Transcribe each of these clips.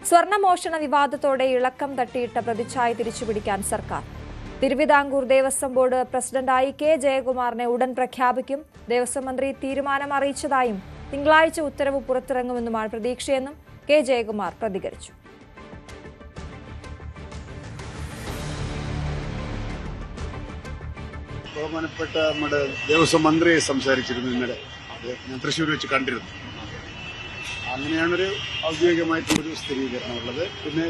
സ്വർണമോഷണ വിവാദത്തോടെ ഇളക്കം തട്ടിയിട്ട പ്രതിച്ഛായ തിരിച്ചുപിടിക്കാൻ സർക്കാർ. തിരുവിതാംകൂർ ദേവസ്വം ബോർഡ് പ്രസിഡന്റായി കെ ജയകുമാറിനെ ഉടൻ പ്രഖ്യാപിക്കും. ദേവസ്വം മന്ത്രി തീരുമാനം അറിയിച്ചതായും തിങ്കളാഴ്ച ഉത്തരവ് പുറത്തിറങ്ങുമെന്നുമാണ് പ്രതീക്ഷയെന്നും കെ ജയകുമാർ പ്രതികരിച്ചു. ബഹുമാനപ്പെട്ട നമ്മുടെ ദേവസ്വം മന്ത്രിയെ സംസാരിച്ചിരുന്നു ഇന്നലെ. ഞാൻ തൃശ്ശൂർ വെച്ച് കണ്ടിരുന്നു. അങ്ങനെയാണൊരു ഔദ്യോഗികമായിട്ടൊരു സ്ഥിരീകരണം ഉള്ളത്. പിന്നെ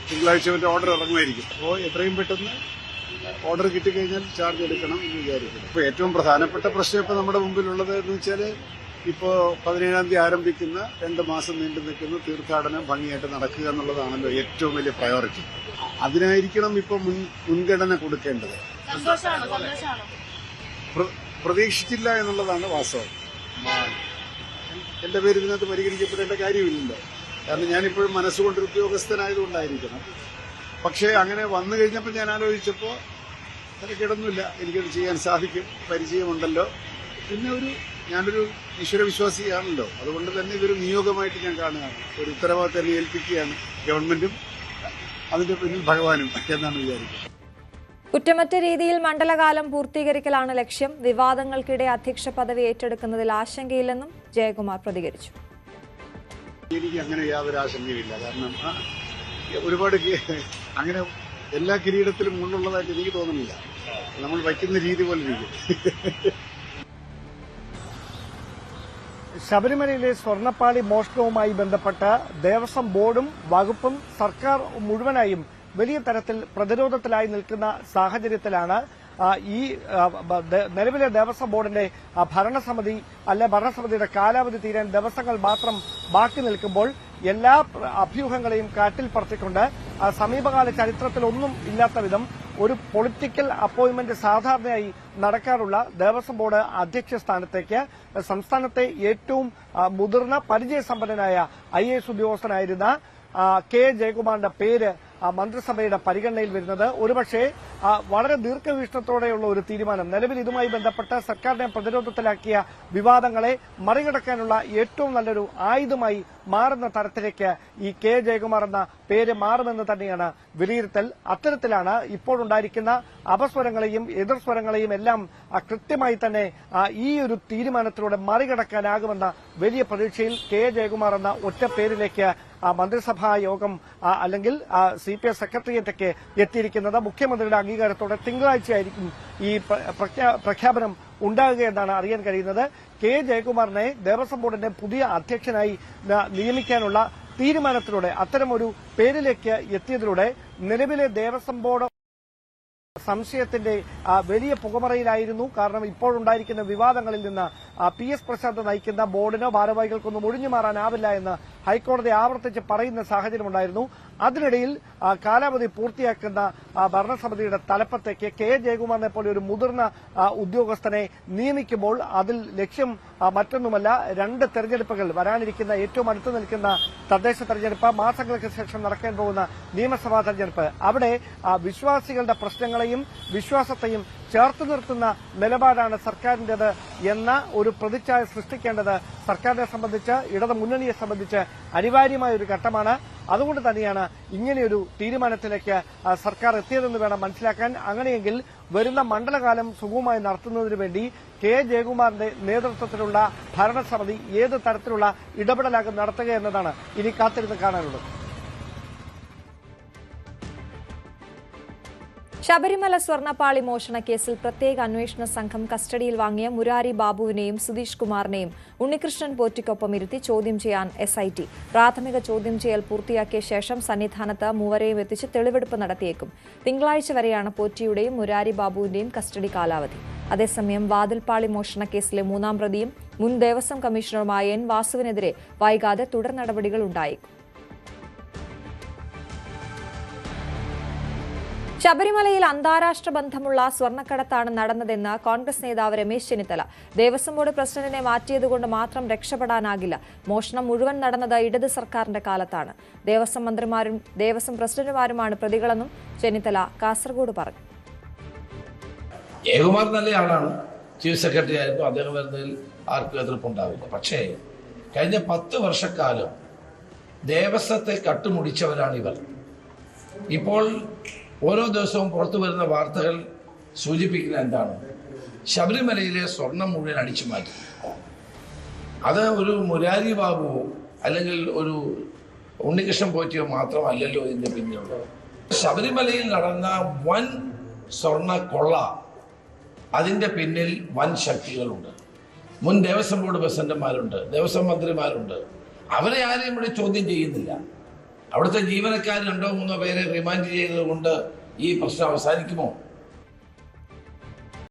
തിങ്കളാഴ്ച ഓർഡർ ഇറങ്ങുമായിരിക്കും. അപ്പോൾ എത്രയും പെട്ടെന്ന് ഓർഡർ കിട്ടിക്കഴിഞ്ഞാൽ ചാർജ് എടുക്കണം എന്ന് വിചാരിക്കുന്നു. ഇപ്പോൾ ഏറ്റവും പ്രധാനപ്പെട്ട പ്രശ്നം ഇപ്പോൾ നമ്മുടെ മുമ്പിലുള്ളത് എന്ന് വെച്ചാൽ ഇപ്പോൾ 17-ാം തീയതി ആരംഭിക്കുന്ന 2 മാസം നീണ്ടു നിൽക്കുന്ന തീർത്ഥാടനം ഭംഗിയായിട്ട് നടക്കുക എന്നുള്ളതാണല്ലോ ഏറ്റവും വലിയ പ്രയോറിറ്റി. അതിനായിരിക്കണം ഇപ്പോൾ മുൻഗണന കൊടുക്കേണ്ടത്. പ്രതീക്ഷിച്ചില്ല എന്നുള്ളതാണ് വാസ്തവം. എന്റെ പേര് ഇതിനകത്ത് പരിഗണിക്കപ്പെടേണ്ട കാര്യമില്ലല്ലോ. കാരണം ഞാനിപ്പോഴും മനസ്സുകൊണ്ടൊരു ഉദ്യോഗസ്ഥനായതുകൊണ്ടായിരിക്കണം. പക്ഷേ അങ്ങനെ വന്നു കഴിഞ്ഞപ്പോൾ ഞാൻ ആലോചിച്ചപ്പോൾ തിരക്കിടൊന്നുമില്ല, എനിക്കത് ചെയ്യാൻ സാധിക്കും, പരിചയമുണ്ടല്ലോ. പിന്നെ ഞാനൊരു ഈശ്വരവിശ്വാസിയാണല്ലോ. അതുകൊണ്ട് തന്നെ ഇതൊരു നിയോഗമായിട്ട് ഞാൻ കാണുകയാണ്. ഒരു ഉത്തരവാദിത്തം എന്നെ ഏൽപ്പിക്കുകയാണ് ഗവൺമെന്റും അതിന്റെ പിന്നിൽ ഭഗവാനും എന്നാണ് വിചാരിക്കുന്നത്. കുറ്റമറ്റ രീതിയിൽ മണ്ഡലകാലം പൂർത്തീകരിക്കലാണ് ലക്ഷ്യം. വിവാദങ്ങൾക്കിടെ അധ്യക്ഷ പദവി ഏറ്റെടുക്കുന്നതിൽ ആശങ്കയില്ലെന്നും ജയകുമാർ പ്രതികരിച്ചു. എനിക്ക് അങ്ങനെ യാതൊരു ആശങ്കയില്ല. കാരണം ഒരുപാട് അങ്ങനെ എല്ലാ കിരീടത്തിലും മുള്ളുള്ളതായിട്ട് എനിക്ക് തോന്നുന്നില്ല. നമ്മൾ വയ്ക്കുന്ന രീതി പോലെ ഇരിക്കും. ശബരിമലയിലെ സ്വർണ്ണപ്പാളി മോഷണവുമായി ബന്ധപ്പെട്ട് ദേവസ്വം ബോർഡും വകുപ്പും സർക്കാർ മുഴുവനായും വലിയ തരത്തിൽ പ്രതിരോധത്തിലായി നിൽക്കുന്ന സാഹചര്യത്തിലാണ് ഈ നിലവിലെ ദേവസ്വം ബോർഡിന്റെ ഭരണസമിതിയുടെ കാലാവധി തീരാൻ ദിവസങ്ങൾ മാത്രം ബാക്കി നിൽക്കുമ്പോൾ എല്ലാ അഭ്യൂഹങ്ങളെയും കാറ്റിൽ പറത്തിക്കൊണ്ട് സമീപകാല ചരിത്രത്തിലൊന്നും ഇല്ലാത്ത വിധം ഒരു പൊളിറ്റിക്കൽ അപ്പോയിന്റ്മെന്റ് സാധാരണയായി നടക്കാറുള്ള ദേവസ്വം ബോർഡ് അധ്യക്ഷ സ്ഥാനത്തേക്ക് സംസ്ഥാനത്തെ ഏറ്റവും മുതിർന്ന പരിചയസമ്പന്നനായ IAS ഉദ്യോഗസ്ഥനായിരുന്ന കെ ജയകുമാറിന്റെ പേര് മന്ത്രിസഭയുടെ പരിഗണനയിൽ വരുന്നത് ഒരുപക്ഷെ വളരെ ദീർഘവീക്ഷണത്തോടെയുള്ള ഒരു തീരുമാനം, നിലവിൽ ഇതുമായി ബന്ധപ്പെട്ട് സർക്കാരിനെ പ്രതിരോധത്തിലാക്കിയ വിവാദങ്ങളെ മറികടക്കാനുള്ള ഏറ്റവും നല്ലൊരു ആയുധമായി മാറുന്ന തരത്തിലേക്ക് ഈ കെ ജയകുമാർ എന്ന പേര് മാറുമെന്ന് തന്നെയാണ് വിലയിരുത്തൽ. അത്തരത്തിലാണ് ഇപ്പോഴുണ്ടായിരിക്കുന്ന അപസ്വരങ്ങളെയും എതിർസ്വരങ്ങളെയും എല്ലാം കൃത്യമായി തന്നെ ഈ ഒരു തീരുമാനത്തിലൂടെ മറികടക്കാനാകുമെന്ന വലിയ പ്രതീക്ഷയിൽ കെ ജയകുമാർ എന്ന ഒറ്റ പേരിലേക്ക് മന്ത്രിസഭാ യോഗം അല്ലെങ്കിൽ CPF സെക്രട്ടേറിയറ്റൊക്കെ എത്തിയിരിക്കുന്നത്. മുഖ്യമന്ത്രിയുടെ അംഗീകാരത്തോടെ തിങ്കളാഴ്ചയായിരിക്കും ഈ പ്രഖ്യാപനം ഉണ്ടാകുകയെന്നാണ് അറിയാൻ കഴിയുന്നത്. കെ ജയകുമാറിനെ ദേവസ്വം ബോർഡിന്റെ പുതിയ അധ്യക്ഷനായി നിയമിക്കാനുള്ള തീരുമാനത്തിലൂടെ അത്തരമൊരു പേരിലേക്ക് എത്തിയതിലൂടെ നിലവിലെ ദേവസ്വം ബോർഡ് സംശയത്തിന്റെ വലിയ പുകമറയിലായിരുന്നു. കാരണം ഇപ്പോഴുണ്ടായിരിക്കുന്ന വിവാദങ്ങളിൽ നിന്ന് PS പ്രശാന്ത് നയിക്കുന്ന ബോർഡിനോ ഭാരവാഹികൾക്കൊന്നും ഒഴിഞ്ഞു മാറാനാവില്ല എന്ന് ഹൈക്കോടതി ആവർത്തിച്ച് പറയുന്ന സാഹചര്യമുണ്ടായിരുന്നു. അതിനിടയിൽ കാലാവധി പൂർത്തിയാക്കുന്ന ഭരണസമിതിയുടെ തലപ്പത്തേക്ക് കെ ജയകുമാറിനെ പോലെ ഒരു മുതിർന്ന ഉദ്യോഗസ്ഥനെ നിയമിക്കുമ്പോൾ അതിൽ ലക്ഷ്യം മറ്റൊന്നുമല്ല, 2 തെരഞ്ഞെടുപ്പുകൾ വരാനിരിക്കുന്ന ഏറ്റവും അടുത്ത് നിൽക്കുന്ന തദ്ദേശ തെരഞ്ഞെടുപ്പ്, മാസങ്ങൾക്ക് ശേഷം നടക്കാൻ പോകുന്ന നിയമസഭാ തെരഞ്ഞെടുപ്പ്, അവിടെ വിശ്വാസികളുടെ പ്രശ്നങ്ങളെയും വിശ്വാസത്തെയും ചേർത്ത് നിർത്തുന്ന നിലപാടാണ് സർക്കാരിന്റേത് എന്ന ഒരു പ്രതിച്ഛായ സൃഷ്ടിക്കേണ്ടത് സർക്കാരിനെ സംബന്ധിച്ച്, ഇടത് മുന്നണിയെ സംബന്ധിച്ച് അനിവാര്യമായ ഒരു ഘട്ടമാണ്. അതുകൊണ്ട് തന്നെയാണ് ഇങ്ങനെയൊരു തീരുമാനത്തിലേക്ക് സർക്കാർ എത്തിയതെന്ന് വേണം മനസ്സിലാക്കാൻ. അങ്ങനെയെങ്കിൽ വരുന്ന മണ്ഡലകാലം സുഗമമായി നടത്തുന്നതിനു വേണ്ടി കെ ജയകുമാറിന്റെ നേതൃത്വത്തിലുള്ള ഭരണസമിതി ഏത് തരത്തിലുള്ള ഇടപെടലാകും നടത്തുക എന്നതാണ് ഇനി കാത്തിരുന്ന് കാണാനുള്ളത്. ശബരിമല സ്വർണ്ണപ്പാളി മോഷണ കേസിൽ പ്രത്യേക അന്വേഷണ സംഘം കസ്റ്റഡിയിൽ വാങ്ങിയ മുരാരി ബാബുവിനെയും സുധീഷ് കുമാറിനെയും ഉണ്ണികൃഷ്ണൻ പോറ്റിക്കൊപ്പം ഇരുത്തി ചോദ്യം ചെയ്യാൻ SIT. പ്രാഥമിക ചോദ്യം ചെയ്യൽ പൂർത്തിയാക്കിയ ശേഷം സന്നിധാനത്ത് മൂവരെയും എത്തിച്ച് തെളിവെടുപ്പ് നടത്തിയേക്കും. തിങ്കളാഴ്ച വരെയാണ് പോറ്റിയുടെയും മുരാരി ബാബുവിന്റെയും കസ്റ്റഡി കാലാവധി. അതേസമയം വാതിൽപ്പാളി മോഷണ കേസിലെ 3ാം പ്രതിയും മുൻ ദേവസ്വം കമ്മീഷണറുമായ N. വാസുവിനെതിരെ വൈകാതെ തുടർ നടപടികൾ ഉണ്ടായേക്കും. ശബരിമലയിൽ അന്താരാഷ്ട്ര ബന്ധമുള്ള സ്വർണ്ണക്കടത്താണ് നടന്നതെന്ന് കോൺഗ്രസ് നേതാവ് രമേശ് ചെന്നിത്തല. ദേവസ്വം ബോർഡ് പ്രസിഡന്റിനെ മാറ്റിയതുകൊണ്ട് മാത്രം രക്ഷപ്പെടാനാകില്ല. മോഷണം മുഴുവൻ നടന്നത് ഇടത് സർക്കാരിന്റെ കാലത്താണ്. ദേവസ്വം മന്ത്രിമാരും ദേവസ്വം പ്രസിഡന്റുമാരുമാണ് പ്രതികളെന്നും ചെന്നിത്തല കാസർഗോഡ് പറഞ്ഞു. ജയകുമാർ നല്ല ആളാണ്, ചീഫ് സെക്രട്ടറി ആയിരുന്നു. അദ്ദേഹം വരുന്നതിൽ ആർക്കും എതിർപ്പുണ്ടാവില്ല. പക്ഷേ കഴിഞ്ഞ 10 വർഷക്കാലം ദേവസ്വത്തെ കട്ടുമുടിച്ചവരാണ് ഇവർ. ഇപ്പോൾ ഓരോ ദിവസവും പുറത്തു വരുന്ന വാർത്തകൾ സൂചിപ്പിക്കുന്ന എന്താണ്? ശബരിമലയിലെ സ്വർണം മുഴുവൻ അടിച്ചു മാറ്റി. അത് ഒരു മുരാരി ബാബുവോ അല്ലെങ്കിൽ ഒരു ഉണ്ണികൃഷ്ണൻ പോറ്റിയോ മാത്രമല്ലല്ലോ ഇതിന്റെ പിന്നിലുള്ളത്. ശബരിമലയിൽ നടന്ന വൻ സ്വർണ്ണ കൊള്ള, അതിന്റെ പിന്നിൽ വൻ ശക്തികളുണ്ട്. മുൻ ദേവസ്വം ബോർഡ് പ്രസിഡന്റുമാരുണ്ട്, ദേവസ്വം മന്ത്രിമാരുണ്ട്. അവരെ ആരെയും ഇവിടെ ചോദ്യം ചെയ്യുന്നില്ല. അവിടുത്തെ ജീവനക്കാർ 2-3 പേരെ റിമാൻഡ് ചെയ്തതുകൊണ്ട് ഈ പ്രശ്നം അവസാനിക്കുമോ?